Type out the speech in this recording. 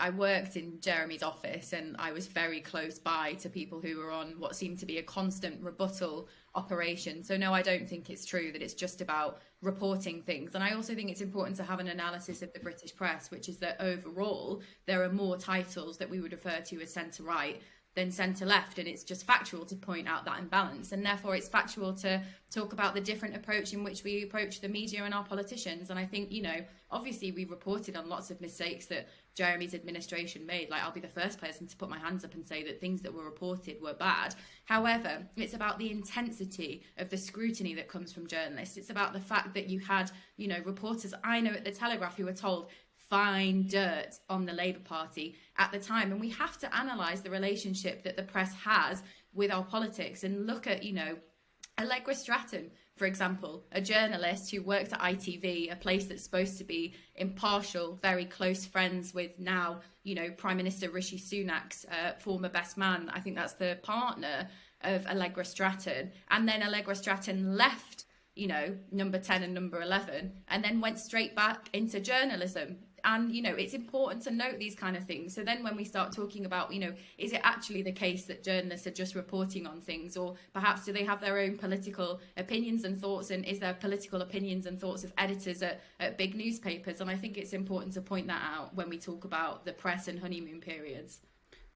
I worked in Jeremy's office, and I was very close by to people who were on what seemed to be a constant rebuttal operation. So no, I don't think it's true that it's just about reporting things. And I also think it's important to have an analysis of the British press, which is that overall there are more titles that we would refer to as centre right than centre left, and it's just factual to point out that imbalance, and therefore it's factual to talk about the different approach in which we approach the media and our politicians. And I think, you know, obviously we reported on lots of mistakes that Jeremy's administration made. Like, I'll be the first person to put my hands up and say that things that were reported were bad. However, it's about the intensity of the scrutiny that comes from journalists. It's about the fact that you had, you know, reporters I know at the Telegraph who were told find dirt on the Labour Party at the time. And we have to analyse the relationship that the press has with our politics and look at, you know, Allegra Stratton, for example, a journalist who worked at ITV, a place that's supposed to be impartial, very close friends with now, you know, Prime Minister Rishi Sunak's former best man. I think that's the partner of Allegra Stratton. And then Allegra Stratton left, you know, number 10 and number 11, and then went straight back into journalism. And, you know, it's important to note these kind of things. So then when we start talking about, you know, is it actually the case that journalists are just reporting on things, or perhaps do they have their own political opinions and thoughts, and is there political opinions and thoughts of editors at big newspapers? And I think it's important to point that out when we talk about the press and honeymoon periods.